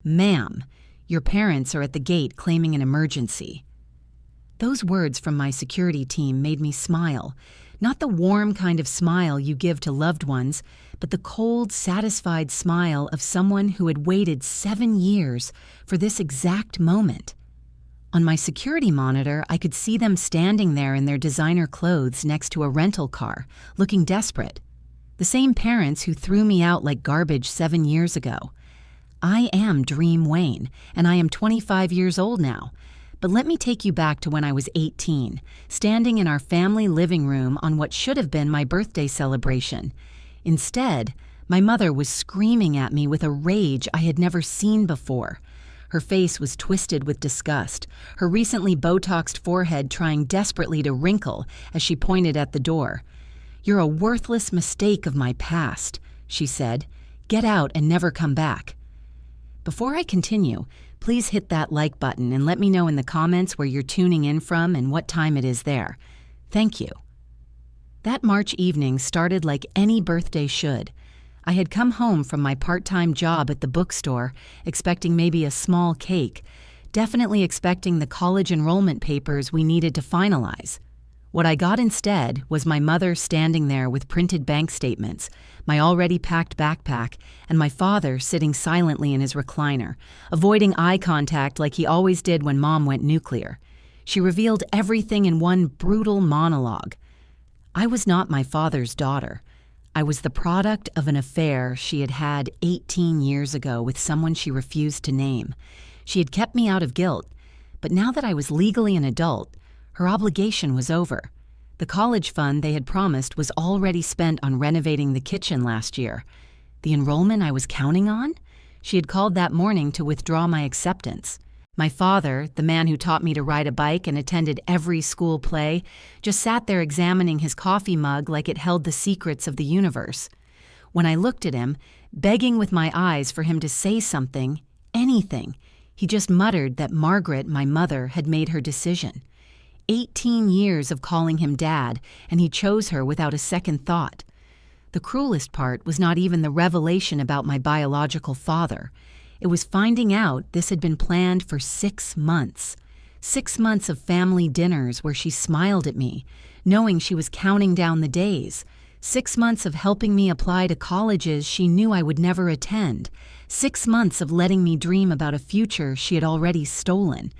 "Ma'am, your parents are at the gate claiming an emergency." Those words from my security team made me smile, not the warm kind of smile you give to loved ones, but the cold, satisfied smile of someone who had waited 7 years for this exact moment. On my security monitor, I could see them standing there in their designer clothes next to a rental car, looking desperate. The same parents who threw me out like garbage 7 years ago. I am Dream Wayne, and I am 25 years old now. But let me take you back to when I was 18, standing in our family living room on what should have been my birthday celebration. Instead, my mother was screaming at me with a rage I had never seen before. Her face was twisted with disgust, her recently Botoxed forehead trying desperately to wrinkle as she pointed at the door. "You're a worthless mistake of my past," she said. "Get out and never come back." Before I continue, please hit that like button and let me know in the comments where you're tuning in from and what time it is there. Thank you. That March evening started like any birthday should. I had come home from my part-time job at the bookstore, expecting maybe a small cake, definitely expecting the college enrollment papers we needed to finalize. What I got instead was my mother standing there with printed bank statements, my already packed backpack, and my father sitting silently in his recliner, avoiding eye contact like he always did when Mom went nuclear. She revealed everything in one brutal monologue. I was not my father's daughter. I was the product of an affair she had had 18 years ago with someone she refused to name. She had kept me out of guilt, but now that I was legally an adult, her obligation was over. The college fund they had promised was already spent on renovating the kitchen last year. The enrollment I was counting on? She had called that morning to withdraw my acceptance. My father, the man who taught me to ride a bike and attended every school play, just sat there examining his coffee mug like it held the secrets of the universe. When I looked at him, begging with my eyes for him to say something, anything, he just muttered that Margaret, my mother, had made her decision. 18 years of calling him Dad, and he chose her without a second thought. The cruelest part was not even the revelation about my biological father. It was finding out this had been planned for 6 months. 6 months of family dinners where she smiled at me, knowing she was counting down the days. 6 months of helping me apply to colleges she knew I would never attend. 6 months of letting me dream about a future she had already stolen.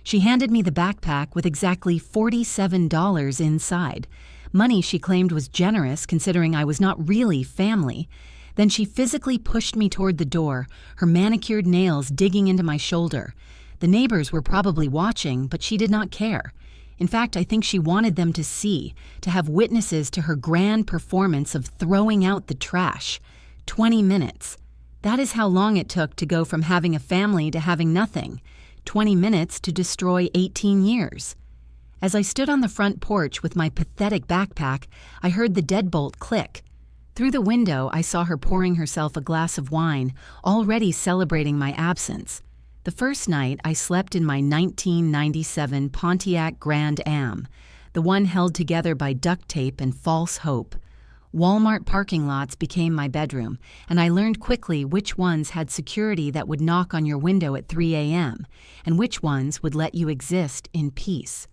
She handed me the backpack with exactly $47 inside, money she claimed was generous considering I was not really family. Then she physically pushed me toward the door, her manicured nails digging into my shoulder. The neighbors were probably watching, but she did not care. In fact, I think she wanted them to see, to have witnesses to her grand performance of throwing out the trash. 20 minutes. That is how long it took to go from having a family to having nothing. 20 minutes to destroy 18 years. As I stood on the front porch with my pathetic backpack, I heard the deadbolt click. Through the window, I saw her pouring herself a glass of wine, already celebrating my absence. The first night, I slept in my 1997 Pontiac Grand Am, the one held together by duct tape and false hope. Walmart parking lots became my bedroom, and I learned quickly which ones had security that would knock on your window at 3 a.m., and which ones would let you exist in peace.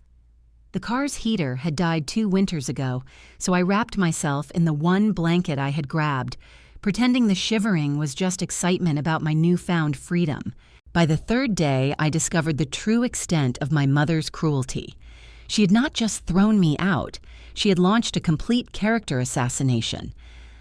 The car's heater had died 2 winters ago, so I wrapped myself in the one blanket I had grabbed, pretending the shivering was just excitement about my newfound freedom. By the 3rd day, I discovered the true extent of my mother's cruelty. She had not just thrown me out, she had launched a complete character assassination.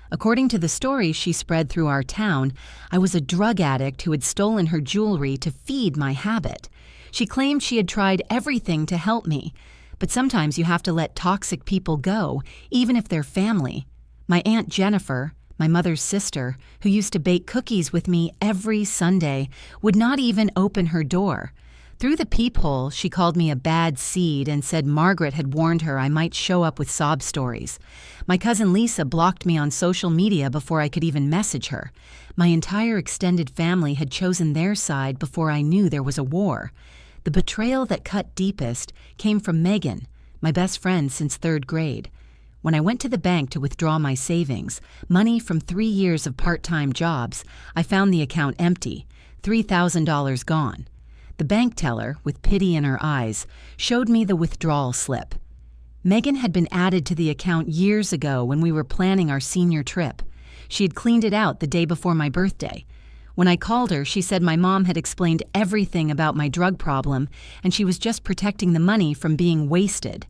According to the stories she spread through our town, I was a drug addict who had stolen her jewelry to feed my habit. She claimed she had tried everything to help me, but sometimes you have to let toxic people go, even if they're family. My Aunt Jennifer, my mother's sister, who used to bake cookies with me every Sunday, would not even open her door. Through the peephole, she called me a bad seed and said Margaret had warned her I might show up with sob stories. My cousin Lisa blocked me on social media before I could even message her. My entire extended family had chosen their side before I knew there was a war. The betrayal that cut deepest came from Megan, my best friend since 3rd grade. When I went to the bank to withdraw my savings, money from 3 years of part-time jobs, I found the account empty. $3,000 gone. The bank teller, with pity in her eyes, showed me the withdrawal slip. Megan had been added to the account years ago when we were planning our senior trip. She had cleaned it out the day before my birthday. When I called her, she said my mom had explained everything about my drug problem and she was just protecting the money from being wasted.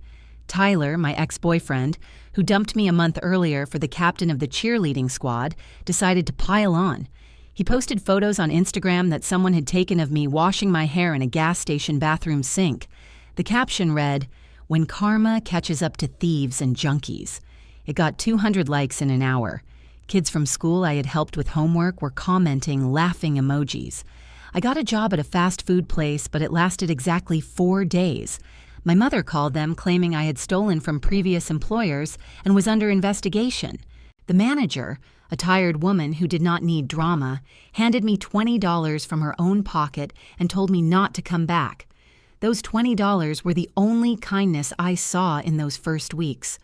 Tyler, my ex-boyfriend, who dumped me a month earlier for the captain of the cheerleading squad, decided to pile on. He posted photos on Instagram that someone had taken of me washing my hair in a gas station bathroom sink. The caption read, "When karma catches up to thieves and junkies." It got 200 likes in an hour. Kids from school I had helped with homework were commenting laughing emojis. I got a job at a fast food place, but it lasted exactly 4 days. My mother called them claiming I had stolen from previous employers and was under investigation. The manager, a tired woman who did not need drama, handed me $20 from her own pocket and told me not to come back. Those $20 were the only kindness I saw in those first weeks.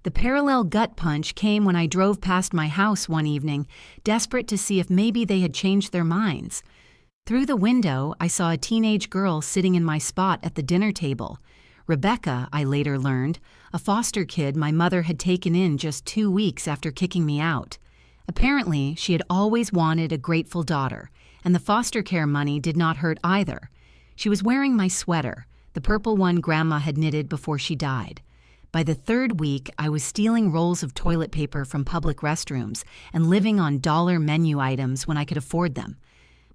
The parallel gut punch came when I drove past my house one evening, desperate to see if maybe they had changed their minds. Through the window, I saw a teenage girl sitting in my spot at the dinner table. Rebecca, I later learned, a foster kid my mother had taken in just 2 weeks after kicking me out. Apparently, she had always wanted a grateful daughter, and the foster care money did not hurt either. She was wearing my sweater, the purple one Grandma had knitted before she died. By the 3rd week, I was stealing rolls of toilet paper from public restrooms and living on dollar menu items when I could afford them.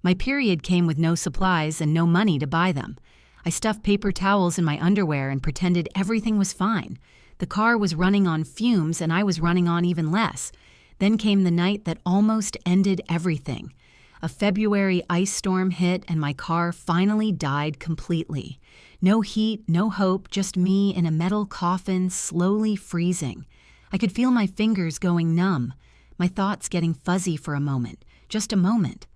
My period came with no supplies and no money to buy them. I stuffed paper towels in my underwear and pretended everything was fine. The car was running on fumes and I was running on even less. Then came the night that almost ended everything. A February ice storm hit and my car finally died completely. No heat, no hope, just me in a metal coffin slowly freezing. I could feel my fingers going numb, my thoughts getting fuzzy for a moment, just a moment.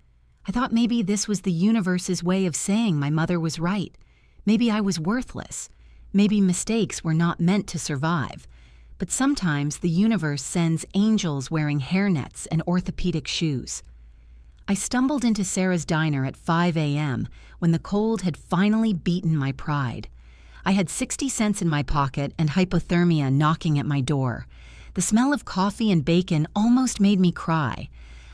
I thought maybe this was the universe's way of saying my mother was right. Maybe I was worthless. Maybe mistakes were not meant to survive. But sometimes the universe sends angels wearing hairnets and orthopedic shoes. I stumbled into Sarah's diner at 5 a.m. when the cold had finally beaten my pride. I had 60 cents in my pocket and hypothermia knocking at my door. The smell of coffee and bacon almost made me cry.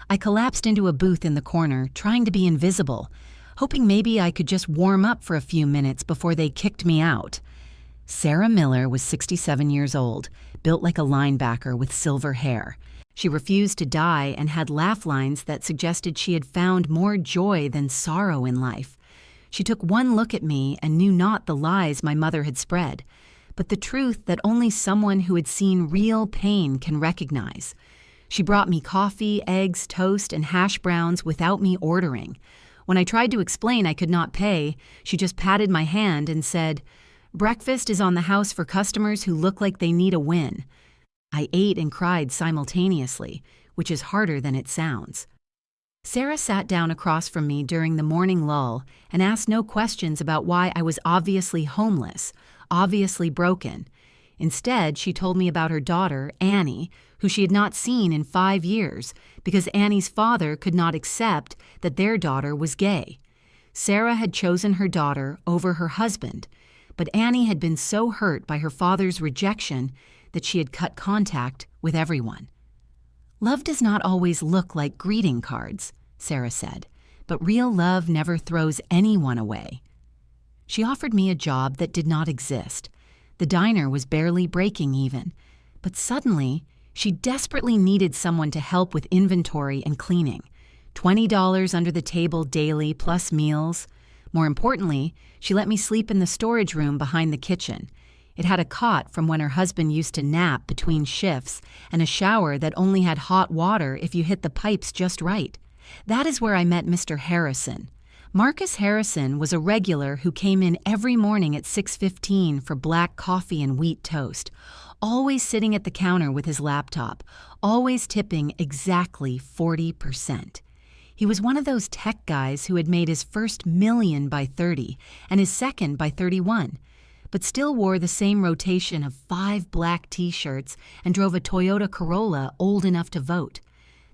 I collapsed into a booth in the corner, trying to be invisible, hoping maybe I could just warm up for a few minutes before they kicked me out. Sarah Miller was 67 years old, built like a linebacker with silver hair. She refused to die and had laugh lines that suggested she had found more joy than sorrow in life. She took one look at me and knew not the lies my mother had spread, but the truth that only someone who had seen real pain can recognize. She brought me coffee, eggs, toast, and hash browns without me ordering. When I tried to explain I could not pay, she just patted my hand and said, "Breakfast is on the house for customers who look like they need a win." I ate and cried simultaneously, which is harder than it sounds. Sarah sat down across from me during the morning lull and asked no questions about why I was obviously homeless, obviously broken. Instead, she told me about her daughter, Annie, who she had not seen in 5 years because Annie's father could not accept that their daughter was gay. Sarah had chosen her daughter over her husband, but Annie had been so hurt by her father's rejection that she had cut contact with everyone. "Love does not always look like greeting cards," Sarah said, "but real love never throws anyone away." She offered me a job that did not exist. The diner was barely breaking even, but suddenly she desperately needed someone to help with inventory and cleaning. $20 under the table daily plus meals. More importantly, she let me sleep in the storage room behind the kitchen. It had a cot from when her husband used to nap between shifts and a shower that only had hot water if you hit the pipes just right. That is where I met Mr. Harrison. Marcus Harrison was a regular who came in every morning at 6:15 for black coffee and wheat toast, always sitting at the counter with his laptop, always tipping exactly 40%. He was one of those tech guys who had made his first million by 30 and his second by 31. But still wore the same rotation of 5 black T-shirts and drove a Toyota Corolla old enough to vote.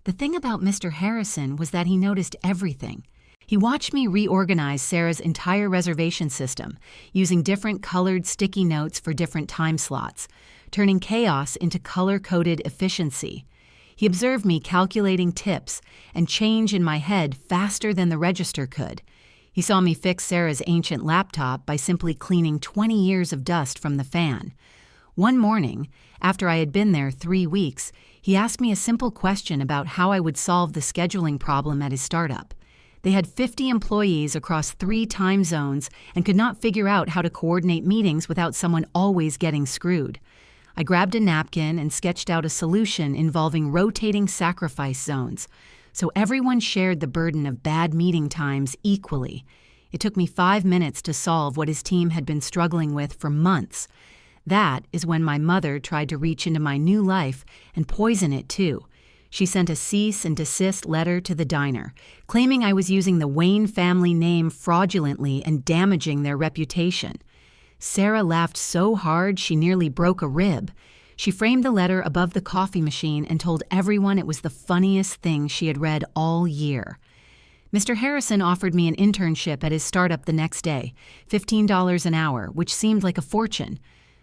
The thing about Mr. Harrison was that he noticed everything. He watched me reorganize Sarah's entire reservation system, using different colored sticky notes for different time slots, turning chaos into color-coded efficiency. He observed me calculating tips and change in my head faster than the register could. He saw me fix Sarah's ancient laptop by simply cleaning 20 years of dust from the fan. One morning, after I had been there 3 weeks, he asked me a simple question about how I would solve the scheduling problem at his startup. They had 50 employees across 3 time zones and could not figure out how to coordinate meetings without someone always getting screwed. I grabbed a napkin and sketched out a solution involving rotating sacrifice zones, so everyone shared the burden of bad meeting times equally. It took me 5 minutes to solve what his team had been struggling with for months. That is when my mother tried to reach into my new life and poison it too. She sent a cease and desist letter to the diner, claiming I was using the Wayne family name fraudulently and damaging their reputation. Sarah laughed so hard she nearly broke a rib. She framed the letter above the coffee machine and told everyone it was the funniest thing she had read all year. Mr. Harrison offered me an internship at his startup the next day, $15 an hour, which seemed like a fortune.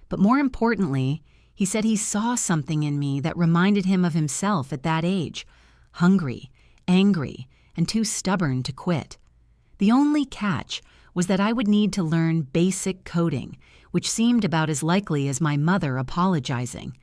But more importantly, he said he saw something in me that reminded him of himself at that age, hungry, angry, and too stubborn to quit. The only catch was that I would need to learn basic coding, which seemed about as likely as my mother apologizing.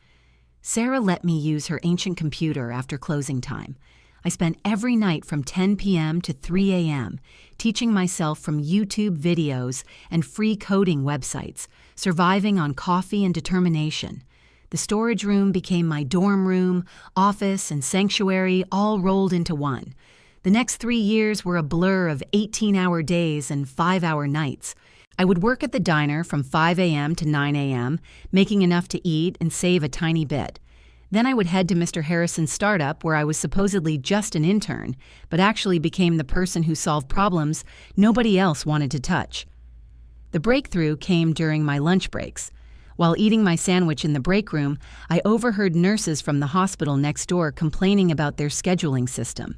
Sarah let me use her ancient computer after closing time. I spent every night from 10 p.m. to 3 a.m. teaching myself from YouTube videos and free coding websites, surviving on coffee and determination. The storage room became my dorm room, office, and sanctuary all rolled into one. The next 3 years were a blur of 18-hour days and 5-hour nights. I would work at the diner from 5 a.m. to 9 a.m., making enough to eat and save a tiny bit. Then I would head to Mr. Harrison's startup where I was supposedly just an intern, but actually became the person who solved problems nobody else wanted to touch. The breakthrough came during my lunch breaks. While eating my sandwich in the break room, I overheard nurses from the hospital next door complaining about their scheduling system.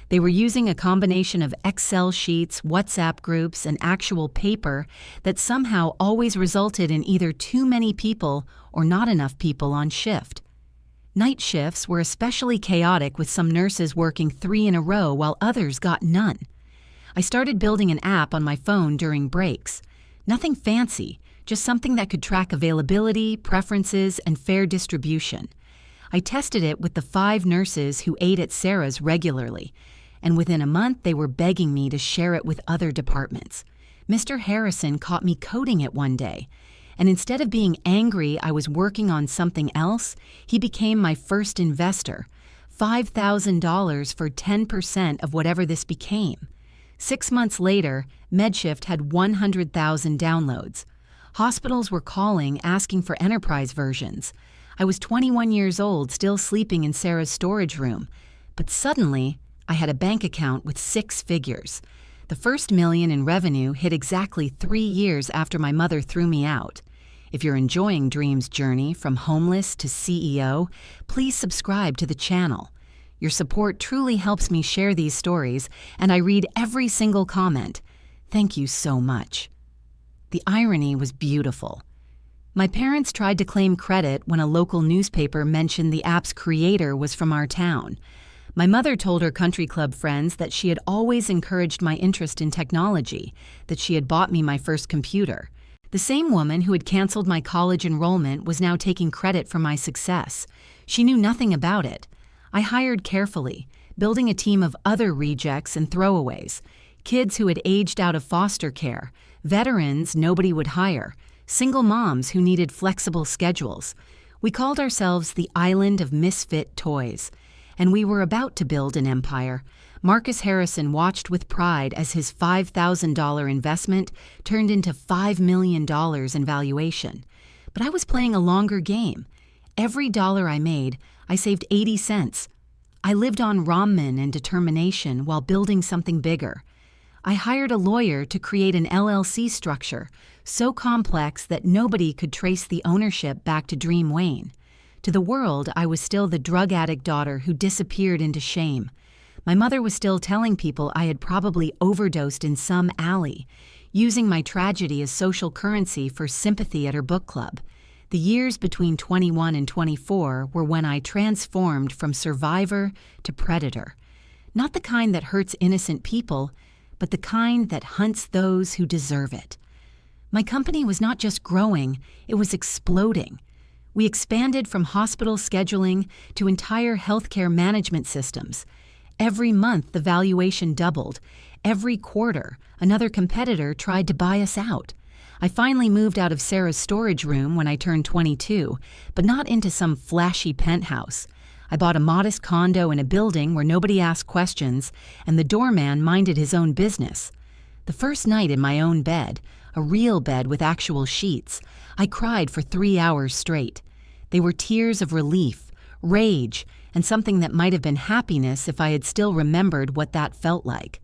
They were using a combination of Excel sheets, WhatsApp groups, and actual paper that somehow always resulted in either too many people or not enough people on shift. Night shifts were especially chaotic, with some nurses working 3 in a row while others got none. I started building an app on my phone during breaks. Nothing fancy, just something that could track availability, preferences, and fair distribution. I tested it with the 5 nurses who ate at Sarah's regularly, and within a month they were begging me to share it with other departments. Mr. Harrison caught me coding it one day, and instead of being angry I was working on something else, he became my first investor, $5,000 for 10% of whatever this became. 6 months later, MedShift had 100,000 downloads. Hospitals were calling, asking for enterprise versions. I was 21 years old, still sleeping in Sarah's storage room. But suddenly, I had a bank account with 6 figures. The first $1 million in revenue hit exactly 3 years after my mother threw me out. If you're enjoying Dream's journey from homeless to CEO, please subscribe to the channel. Your support truly helps me share these stories, and I read every single comment. Thank you so much. The irony was beautiful. My parents tried to claim credit when a local newspaper mentioned the app's creator was from our town. My mother told her country club friends that she had always encouraged my interest in technology, that she had bought me my first computer. The same woman who had canceled my college enrollment was now taking credit for my success. She knew nothing about it. I hired carefully, building a team of other rejects and throwaways, kids who had aged out of foster care, veterans nobody would hire, single moms who needed flexible schedules. We called ourselves the Island of Misfit Toys, and we were about to build an empire. Marcus Harrison watched with pride as his $5,000 investment turned into $5 million in valuation. But I was playing a longer game. Every dollar I made, I saved 80 cents. I lived on ramen and determination while building something bigger. I hired a lawyer to create an LLC structure so complex that nobody could trace the ownership back to Dream Wayne. To the world, I was still the drug addict daughter who disappeared into shame. My mother was still telling people I had probably overdosed in some alley, using my tragedy as social currency for sympathy at her book club. The years between 21 and 24 were when I transformed from survivor to predator. Not the kind that hurts innocent people, but the kind that hunts those who deserve it. My company was not just growing, it was exploding. We expanded from hospital scheduling to entire healthcare management systems. Every month, the valuation doubled. Every quarter, another competitor tried to buy us out. I finally moved out of Sarah's storage room when I turned 22, but not into some flashy penthouse. I bought a modest condo in a building where nobody asked questions, and the doorman minded his own business. The first night in my own bed, a real bed with actual sheets, I cried for 3 hours straight. They were tears of relief, rage, and something that might have been happiness if I had still remembered what that felt like.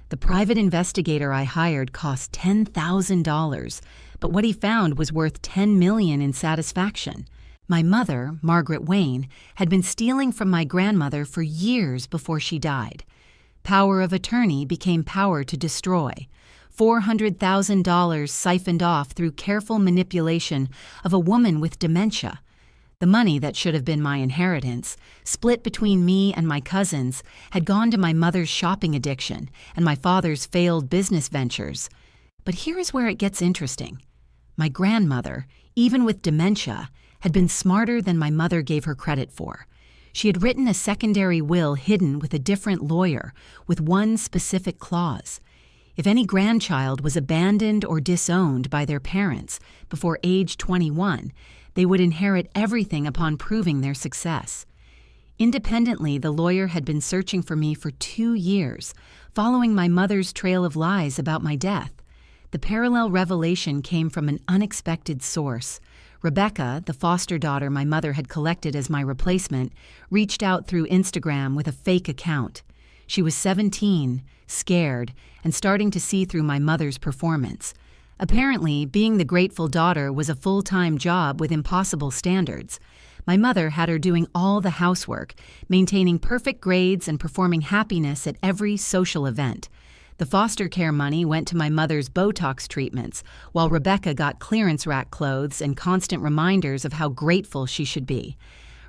The private investigator I hired cost $10,000, but what he found was worth $10 million in satisfaction. My mother, Margaret Wayne, had been stealing from my grandmother for years before she died. Power of attorney became power to destroy. $400,000 siphoned off through careful manipulation of a woman with dementia. The money that should have been my inheritance, split between me and my cousins, had gone to my mother's shopping addiction and my father's failed business ventures. But here is where it gets interesting. My grandmother, even with dementia, had been smarter than my mother gave her credit for. She had written a secondary will hidden with a different lawyer, with one specific clause. If any grandchild was abandoned or disowned by their parents before age 21, they would inherit everything upon proving their success. Independently, the lawyer had been searching for me for 2 years, following my mother's trail of lies about my death. The parallel revelation came from an unexpected source. Rebecca, the foster daughter my mother had collected as my replacement, reached out through Instagram with a fake account. She was 17, scared, and starting to see through my mother's performance. Apparently, being the grateful daughter was a full-time job with impossible standards. My mother had her doing all the housework, maintaining perfect grades and performing happiness at every social event. The foster care money went to my mother's Botox treatments, while Rebecca got clearance rack clothes and constant reminders of how grateful she should be.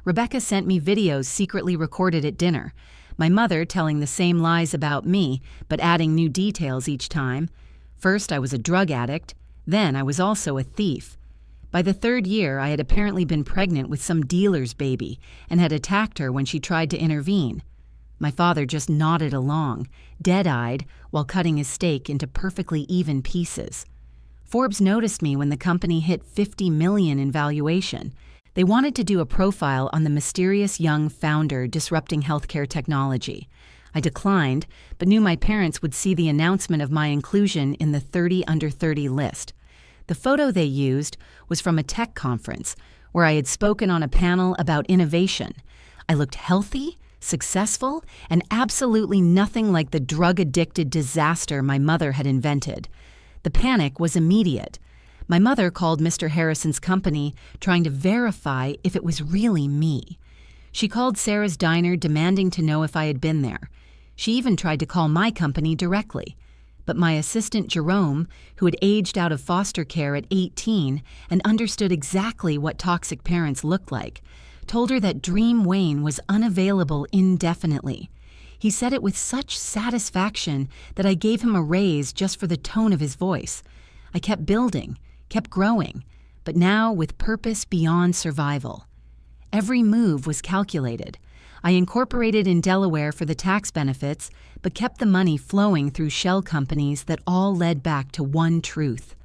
Rebecca sent me videos secretly recorded at dinner, my mother telling the same lies about me, but adding new details each time. First, I was a drug addict. Then, I was also a thief. By the 3rd year, I had apparently been pregnant with some dealer's baby and had attacked her when she tried to intervene. My father just nodded along, dead-eyed, while cutting his steak into perfectly even pieces. Forbes noticed me when the company hit $50 million in valuation. They wanted to do a profile on the mysterious young founder disrupting healthcare technology. I declined, but knew my parents would see the announcement of my inclusion in the 30 under 30 list. The photo they used was from a tech conference where I had spoken on a panel about innovation. I looked healthy, successful, and absolutely nothing like the drug-addicted disaster my mother had invented. The panic was immediate. My mother called Mr. Harrison's company, trying to verify if it was really me. She called Sarah's diner demanding to know if I had been there. She even tried to call my company directly. But my assistant Jerome, who had aged out of foster care at 18 and understood exactly what toxic parents looked like, told her that Dream Wayne was unavailable indefinitely. He said it with such satisfaction that I gave him a raise just for the tone of his voice. I kept building, kept growing, but now with purpose beyond survival. Every move was calculated. I incorporated in Delaware for the tax benefits, but kept the money flowing through shell companies that all led back to one truth.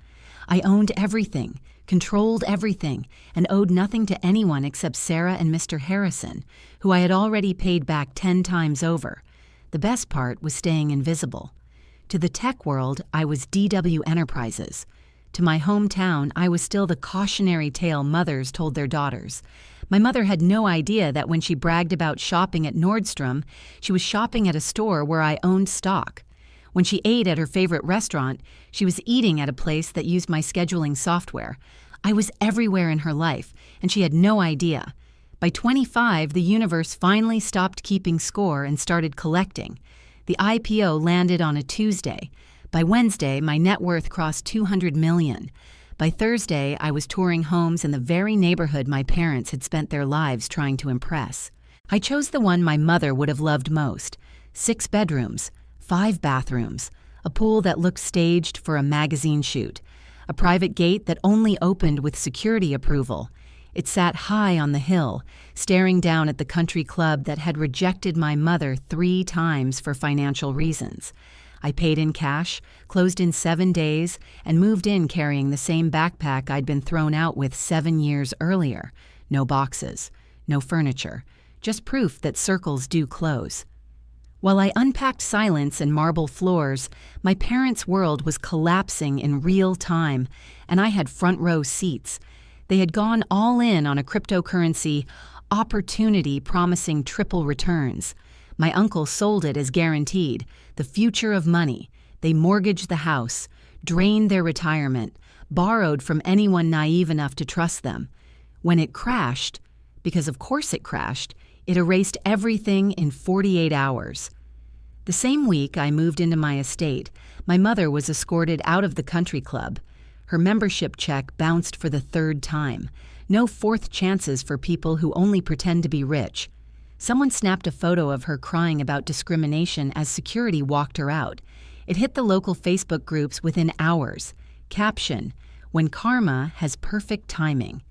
I owned everything, controlled everything, and owed nothing to anyone except Sarah and Mr. Harrison, who I had already paid back 10 times over. The best part was staying invisible. To the tech world, I was DW Enterprises. To my hometown, I was still the cautionary tale mothers told their daughters. My mother had no idea that when she bragged about shopping at Nordstrom, she was shopping at a store where I owned stock. When she ate at her favorite restaurant, she was eating at a place that used my scheduling software. I was everywhere in her life, and she had no idea. By 25, the universe finally stopped keeping score and started collecting. The IPO landed on a Tuesday. By Wednesday, my net worth crossed $200 million. By Thursday, I was touring homes in the very neighborhood my parents had spent their lives trying to impress. I chose the one my mother would have loved most. 6 bedrooms, 5 bathrooms, a pool that looked staged for a magazine shoot, a private gate that only opened with security approval. It sat high on the hill, staring down at the country club that had rejected my mother 3 times for financial reasons. I paid in cash, closed in 7 days, and moved in carrying the same backpack I'd been thrown out with 7 years earlier. No boxes, no furniture, just proof that circles do close. While I unpacked silence and marble floors, my parents' world was collapsing in real time, and I had front-row seats. They had gone all in on a cryptocurrency opportunity promising triple returns. My uncle sold it as guaranteed, the future of money. They mortgaged the house, drained their retirement, borrowed from anyone naive enough to trust them. When it crashed, because of course it crashed, it erased everything in 48 hours. The same week I moved into my estate, my mother was escorted out of the country club. Her membership check bounced for the 3rd time. No 4th chances for people who only pretend to be rich. Someone snapped a photo of her crying about discrimination as security walked her out. It hit the local Facebook groups within hours. Caption: "When karma has perfect timing."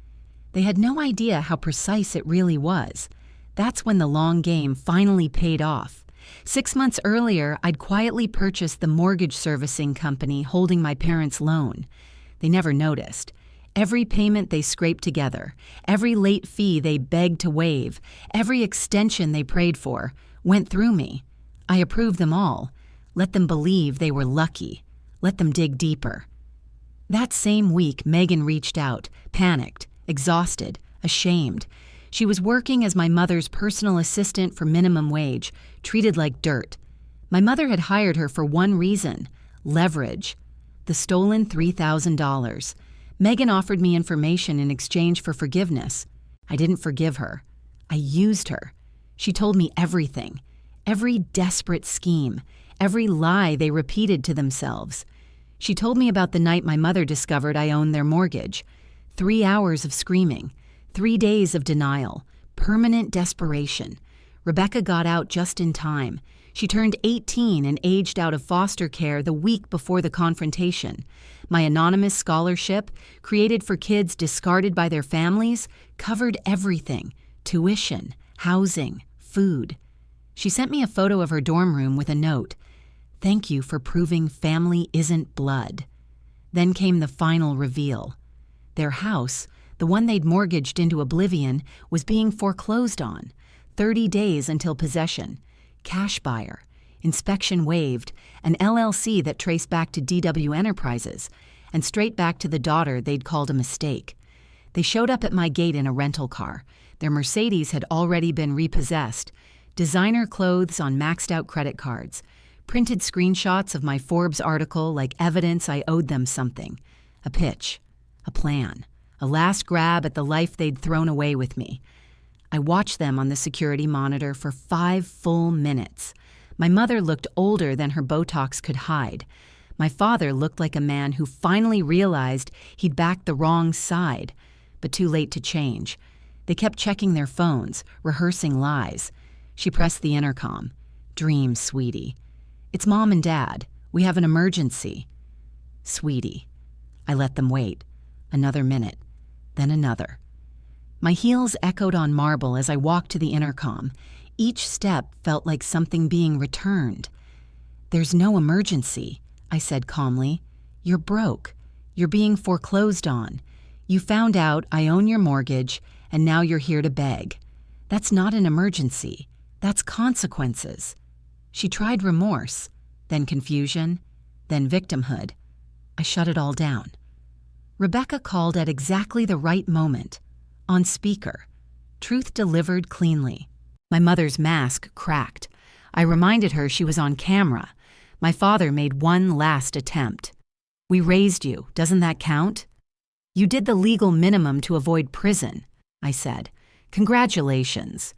They had no idea how precise it really was. That's when the long game finally paid off. 6 months earlier, I'd quietly purchased the mortgage servicing company holding my parents' loan. They never noticed. Every payment they scraped together, every late fee they begged to waive, every extension they prayed for, went through me. I approved them all. Let them believe they were lucky. Let them dig deeper. That same week, Megan reached out, panicked, exhausted, ashamed. She was working as my mother's personal assistant for minimum wage, treated like dirt. My mother had hired her for one reason: leverage. The stolen $3,000. Megan offered me information in exchange for forgiveness. I didn't forgive her. I used her. She told me everything. Every desperate scheme. Every lie they repeated to themselves. She told me about the night my mother discovered I owned their mortgage. 3 hours of screaming. 3 days of denial. Permanent desperation. Rebecca got out just in time. She turned 18 and aged out of foster care the week before the confrontation. My anonymous scholarship, created for kids discarded by their families, covered everything: tuition, housing, food. She sent me a photo of her dorm room with a note: "Thank you for proving family isn't blood." Then came the final reveal. Their house, the one they'd mortgaged into oblivion, was being foreclosed on. 30 days until possession. Cash buyer. Inspection waived, an LLC that traced back to DW Enterprises, and straight back to the daughter they'd called a mistake. They showed up at my gate in a rental car. Their Mercedes had already been repossessed. Designer clothes on maxed-out credit cards. Printed screenshots of my Forbes article like evidence I owed them something. A pitch. A plan. A last grab at the life they'd thrown away with me. I watched them on the security monitor for 5 full minutes. My mother looked older than her Botox could hide. My father looked like a man who finally realized he'd backed the wrong side, but too late to change. They kept checking their phones, rehearsing lies. She pressed the intercom. "Dream, sweetie." "It's Mom and Dad. We have an emergency." "Sweetie." I let them wait. Another minute, then another. My heels echoed on marble as I walked to the intercom. Each step felt like something being returned. "There's no emergency," I said calmly. "You're broke. You're being foreclosed on. You found out I own your mortgage, and now you're here to beg. That's not an emergency. That's consequences." She tried remorse, then confusion, then victimhood. I shut it all down. Rebecca called at exactly the right moment. On speaker. Truth delivered cleanly. My mother's mask cracked. I reminded her she was on camera. My father made one last attempt. "We raised you. Doesn't that count?" "You did the legal minimum to avoid prison," I said. Congratulations.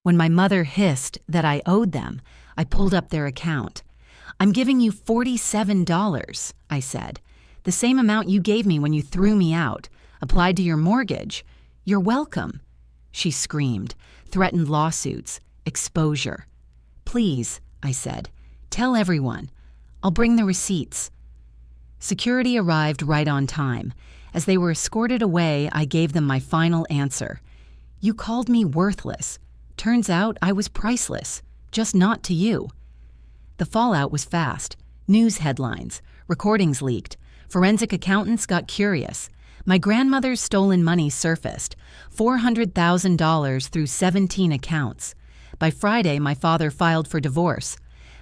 When my mother hissed that I owed them, I pulled up their account. I'm giving you $47, I said. The same amount you gave me when you threw me out, applied to your mortgage. You're welcome. She screamed, threatened lawsuits, exposure. Please, I said, tell everyone. I'll bring the receipts. Security arrived right on time. As they were escorted away, I gave them my final answer. You called me worthless. Turns out I was priceless, just not to you. The fallout was fast. News headlines, recordings leaked, forensic accountants got curious. My grandmother's stolen money surfaced, $400,000 through 17 accounts. By Friday, my father filed for divorce.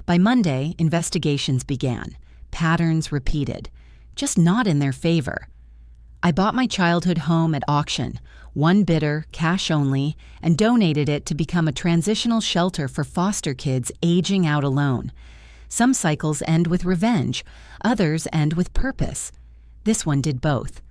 By Monday, investigations began. Patterns repeated, just not in their favor. I bought my childhood home at auction, one bidder, cash only, and donated it to become a transitional shelter for foster kids aging out alone. Some cycles end with revenge, others end with purpose. This one did both.